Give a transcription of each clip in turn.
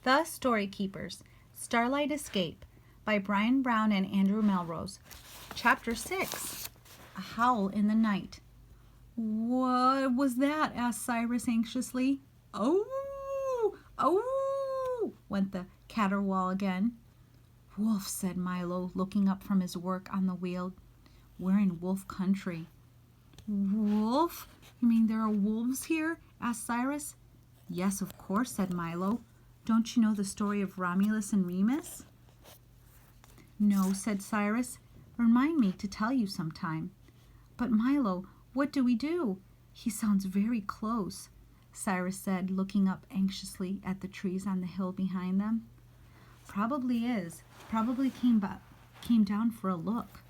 The Story Keepers, Starlight Escape by Brian Brown and Andrew Melrose. Chapter 6, A Howl in the Night. What was that? Asked Cyrus anxiously. Oh, oh, went the caterwaul again. Wolf, said Milo, looking up from his work on the wheel. We're in wolf country. Wolf? You mean there are wolves here? Asked Cyrus. Yes, of course, said Milo. Don't you know the story of Romulus and Remus? No, said Cyrus. Remind me to tell you sometime. But Milo, what do we do? He sounds very close, Cyrus said, looking up anxiously at the trees on the hill behind them. Probably is. Probably came down for a look.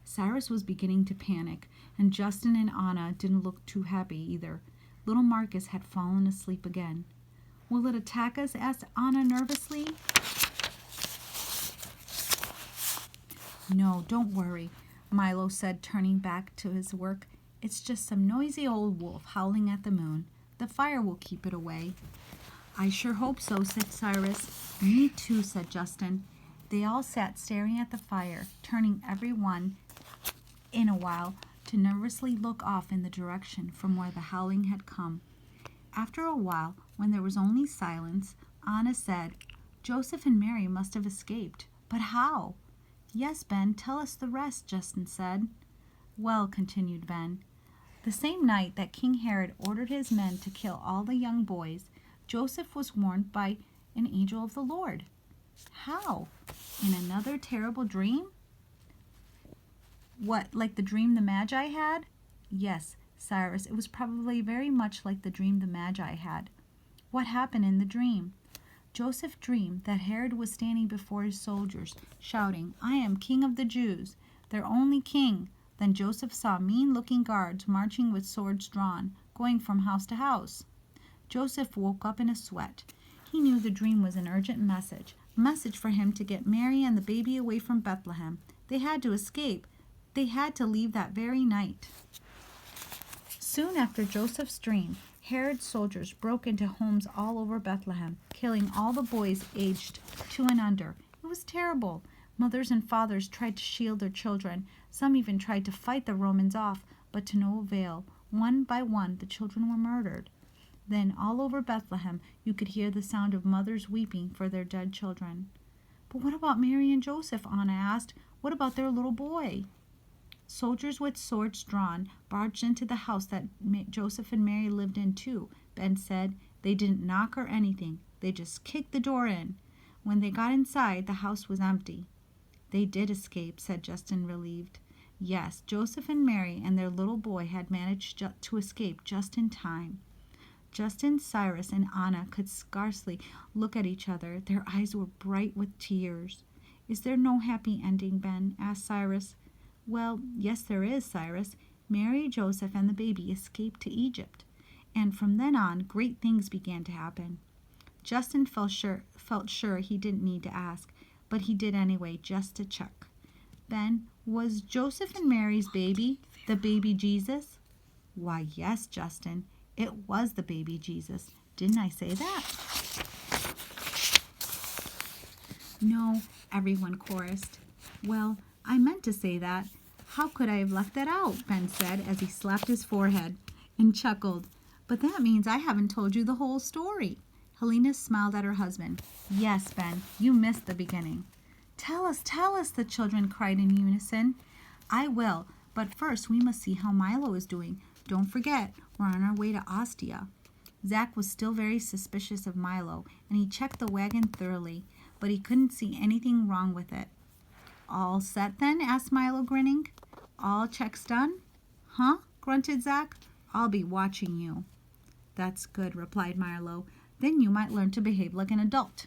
Cyrus was beginning to panic, and Justin and Anna didn't look too happy either. Little Marcus had fallen asleep again. Will it attack us? Asked Anna nervously. No, don't worry, Milo said, turning back to his work. It's just some noisy old wolf howling at the moon. The fire will keep it away. I sure hope so, said Cyrus. Me too, said Justin. They all sat staring at the fire, turning every one in a while to nervously look off in the direction from where the howling had come. After a while, when there was only silence, Anna said, Joseph and Mary must have escaped. But how? Yes, Ben, tell us the rest, Justin said. Well, continued Ben, the same night that King Herod ordered his men to kill all the young boys, Joseph was warned by an angel of the Lord. How? In another terrible dream? What, like the dream the Magi had? Yes, Cyrus, it was probably very much like the dream the Magi had. What happened in the dream? Joseph dreamed that Herod was standing before his soldiers, shouting, I am king of the Jews, their only king. Then Joseph saw mean-looking guards marching with swords drawn, going from house to house. Joseph woke up in a sweat. He knew the dream was an urgent message, a message for him to get Mary and the baby away from Bethlehem. They had to escape. They had to leave that very night. Soon after Joseph's dream, Herod's soldiers broke into homes all over Bethlehem, killing all the boys aged 2 and under. It was terrible. Mothers and fathers tried to shield their children. Some even tried to fight the Romans off, but to no avail. One by one, the children were murdered. Then, all over Bethlehem, you could hear the sound of mothers weeping for their dead children. But what about Mary and Joseph? Anna asked. What about their little boy? Soldiers with swords drawn barged into the house that Joseph and Mary lived in too, Ben said. They didn't knock or anything. They just kicked the door in. When they got inside, the house was empty. They did escape, said Justin, relieved. Yes, Joseph and Mary and their little boy had managed to escape just in time. Justin, Cyrus, and Anna could scarcely look at each other. Their eyes were bright with tears. Is there no happy ending, Ben? Asked Cyrus. Well, yes, there is, Cyrus. Mary, Joseph, and the baby escaped to Egypt. And from then on, great things began to happen. Justin felt sure he didn't need to ask, but he did anyway, just to check. Ben, was Joseph and Mary's baby the baby Jesus? Why, yes, Justin. It was the baby Jesus. Didn't I say that? No, everyone chorused. Well, I meant to say that. How could I have left that out? Ben said as he slapped his forehead and chuckled. But that means I haven't told you the whole story. Helena smiled at her husband. Yes, Ben, you missed the beginning. Tell us, the children cried in unison. I will, but first we must see how Milo is doing. Don't forget, we're on our way to Ostia. Zach was still very suspicious of Milo, and he checked the wagon thoroughly, but he couldn't see anything wrong with it. All set then? Asked Milo, grinning. All checks done? Huh? Grunted Zach. I'll be watching you. That's good, replied Milo. Then you might learn to behave like an adult.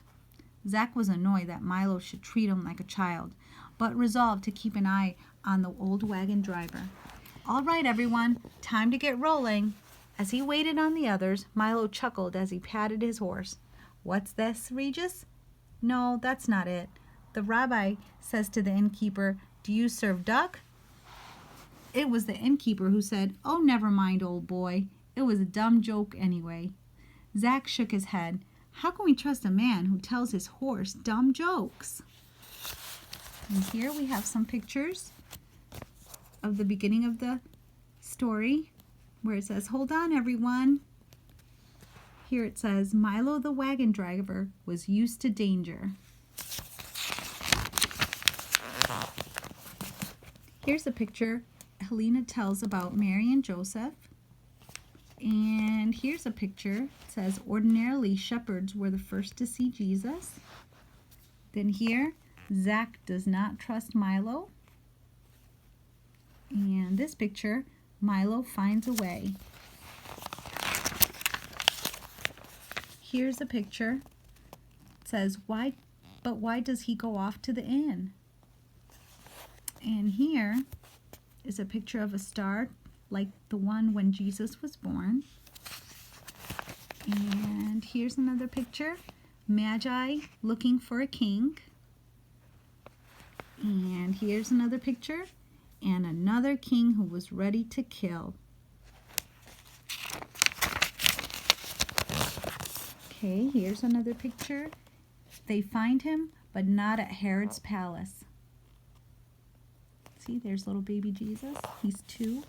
Zach was annoyed that Milo should treat him like a child, but resolved to keep an eye on the old wagon driver. All right, everyone, time to get rolling. As he waited on the others, Milo chuckled as he patted his horse. What's this, Regis? No, that's not it. The rabbi says to the innkeeper, Do you serve duck? It was the innkeeper who said, Oh, never mind, old boy. It was a dumb joke anyway. Zach shook his head. How can we trust a man who tells his horse dumb jokes? And here we have some pictures of the beginning of the story where it says, "Hold on, everyone." Here it says, "Milo the wagon driver was used to danger." Here's a picture Helena tells about Mary and Joseph. And here's a picture. It says, "Ordinarily, shepherds were the first to see Jesus." Then here, Zach does not trust Milo. And this picture, Milo finds a way. Here's a picture. It says, why does he go off to the inn? And here is a picture of a star like the one when Jesus was born. And here's another picture. Magi looking for a king. And here's another picture. And another king who was ready to kill. Okay, here's another picture. They find him, but not at Herod's palace. See, there's little baby Jesus. He's 2.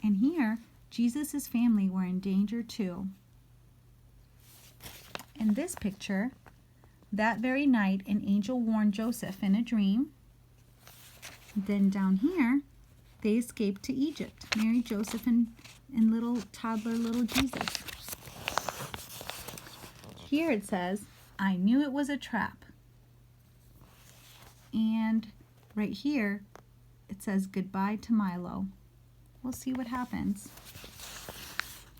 And here, Jesus' family were in danger too. In this picture, that very night, an angel warned Joseph in a dream. Then down here, they escaped to Egypt. Mary, Joseph, and little toddler, little Jesus. Here it says, "I knew it was a trap." And right here, it says, "Goodbye to Milo." We'll see what happens.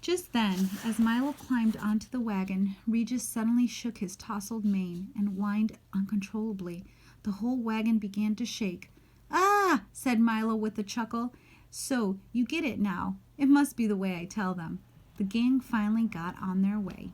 Just then, as Milo climbed onto the wagon, Regis suddenly shook his tousled mane and whined uncontrollably. The whole wagon began to shake. "Ah!" said Milo with a chuckle. "So, you get it now. It must be the way I tell them." The gang finally got on their way.